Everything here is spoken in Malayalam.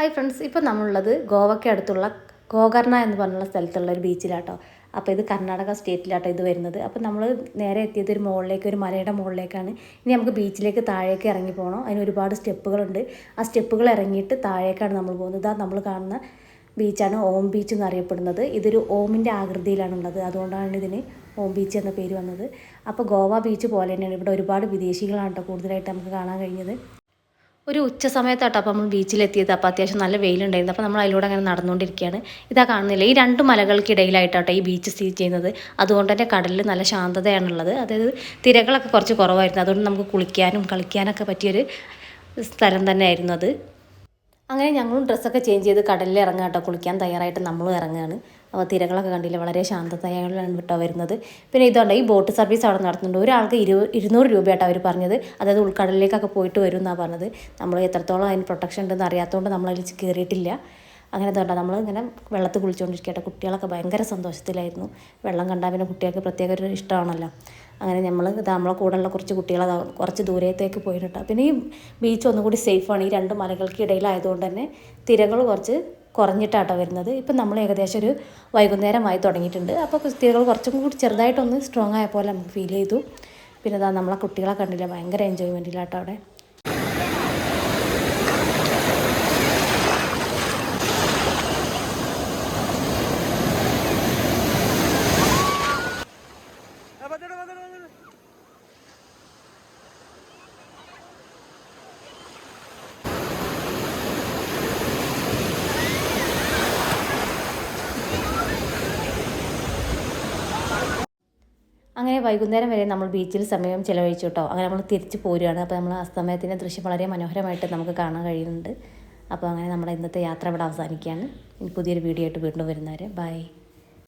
ഹായ് ഫ്രണ്ട്സ്, ഇപ്പോൾ നമ്മളുള്ളത് ഗോവയ്ക്ക് അടുത്തുള്ള ഗോകർണ എന്ന് പറഞ്ഞുള്ള സ്ഥലത്തുള്ള ഒരു ബീച്ചിലാട്ടോ. അപ്പോൾ ഇത് കർണാടക സ്റ്റേറ്റിലാട്ടോ ഇത് വരുന്നത്. അപ്പോൾ നമ്മൾ നേരെ എത്തിയത് ഒരു മുകളിലേക്ക്, ഒരു മലയുടെ മുകളിലേക്കാണ്. ഇനി നമുക്ക് ബീച്ചിലേക്ക് താഴേക്ക് ഇറങ്ങി പോകണം. അതിന് ഒരുപാട് സ്റ്റെപ്പുകളുണ്ട്. ആ സ്റ്റെപ്പുകൾ ഇറങ്ങിയിട്ട് താഴേക്കാണ് നമ്മൾ പോകുന്നത്. ഇതാ നമ്മൾ കാണുന്ന ബീച്ചാണ് ഓം ബീച്ച് എന്നറിയപ്പെടുന്നത്. ഇതൊരു ഓമിൻ്റെ ആകൃതിയിലാണുള്ളത്, അതുകൊണ്ടാണ് ഇതിന് ഓം ബീച്ച് എന്ന പേര് വന്നത്. അപ്പോൾ ഗോവ ബീച്ച് പോലെ തന്നെയാണ് ഇവിടെ ഒരുപാട് വിദേശികളാണ് കേട്ടോ കൂടുതലായിട്ട് നമുക്ക് കാണാൻ കഴിഞ്ഞത്. ഒരു ഉച്ച സമയത്താട്ടോ അപ്പോൾ നമ്മൾ ബീച്ചിലെത്തിയത്. അപ്പോൾ അത്യാവശ്യം നല്ല വെയിലുണ്ടായിരുന്നു. അപ്പോൾ നമ്മൾ അതിലൂടെ അങ്ങനെ നടന്നുകൊണ്ടിരിക്കുകയാണ്. ഇതാ കാണുന്നില്ല, ഈ രണ്ട് മലകൾക്കിടയിലായിട്ടാട്ടോ ഈ ബീച്ച് സ്ഥിതി ചെയ്യുന്നത്. അതുകൊണ്ട് തന്നെ കടലിൽ നല്ല ശാന്തതയാണുള്ളത്. അതായത് തിരകളൊക്കെ കുറച്ച് കുറവായിരുന്നു. അതുകൊണ്ട് നമുക്ക് കുളിക്കാനും കളിക്കാനൊക്കെ പറ്റിയൊരു സ്ഥലം തന്നെയായിരുന്നു അത്. അങ്ങനെ ഞങ്ങളും ഡ്രസ്സൊക്കെ ചേഞ്ച് ചെയ്ത് കടലിൽ ഇറങ്ങുക കേട്ടോ. കുളിക്കാൻ തയ്യാറായിട്ട് നമ്മളും ഇറങ്ങുകയാണ്. അപ്പോൾ തിരകളൊക്കെ കണ്ടില്ല, വളരെ ശാന്തതയാണ് കേട്ടോ വരുന്നത്. പിന്നെ ഇതുകൊണ്ട് ഈ ബോട്ട് സർവീസ് അവിടെ നടത്തുന്നുണ്ട്. ഒരാൾക്ക് 200 രൂപയാട്ടോ അവർ പറഞ്ഞത്. അതായത് ഉൾക്കടലിലേക്കൊക്കെ പോയിട്ട് വരും എന്നാണ് പറഞ്ഞത്. നമ്മൾ എത്രത്തോളം അതിന് പ്രൊട്ടക്ഷൻ ഉണ്ടെന്ന് അറിയാത്തതുകൊണ്ട് നമ്മളതിൽ കയറിയിട്ടില്ല. അങ്ങനെ എന്താ നമ്മൾ ഇങ്ങനെ വെള്ളത്തിൽ കുളിച്ചുകൊണ്ടിരിക്കട്ടെ. കുട്ടികളൊക്കെ ഭയങ്കര സന്തോഷത്തിലായിരുന്നു. വെള്ളം കണ്ടാൽ പിന്നെ കുട്ടികൾക്ക് പ്രത്യേക ഒരു ഇഷ്ടമാണല്ലോ. അങ്ങനെ നമ്മളെ കൂടെയുള്ള കുറച്ച് കുട്ടികൾ കുറച്ച് ദൂരത്തേക്ക് പോയിട്ടോ. പിന്നെ ഈ ബീച്ച് ഒന്നുകൂടി സേഫാണ്. ഈ രണ്ട് മലകൾക്ക് ഇടയിലായതുകൊണ്ട് തന്നെ തിരകൾ കുറച്ച് കുറഞ്ഞിട്ടാട്ടോ വരുന്നത്. ഇപ്പം നമ്മൾ ഏകദേശം ഒരു വൈകുന്നേരമായി തുടങ്ങിയിട്ടുണ്ട്. അപ്പോൾ തിരകൾ കുറച്ചും കൂടി ചെറുതായിട്ടൊന്ന് സ്ട്രോങ് ആയ പോലെ നമുക്ക് ഫീൽ ചെയ്തു. പിന്നെ അതാ നമ്മളെ കുട്ടികളെ കണ്ടില്ല, ഭയങ്കര എൻജോയ്മെൻറ്റിലാട്ടോ അവിടെ. അങ്ങനെ വൈകുന്നേരം വരെ നമ്മൾ ബീച്ചിൽ സമയം ചിലവഴിച്ചു കേട്ടോ. അങ്ങനെ നമ്മൾ തിരിച്ച് പോരുകയാണ്. അപ്പോൾ നമ്മൾ അസ്തമയത്തിൻ്റെ ദൃശ്യം വളരെ മനോഹരമായിട്ട് നമുക്ക് കാണാൻ കഴിയുന്നുണ്ട്. അപ്പോൾ അങ്ങനെ നമ്മുടെ ഇന്നത്തെ യാത്ര ഇവിടെ അവസാനിക്കുകയാണ്. ഇനി പുതിയൊരു വീഡിയോ ആയിട്ട് വീണ്ടും വരുന്നവരെ ബൈ.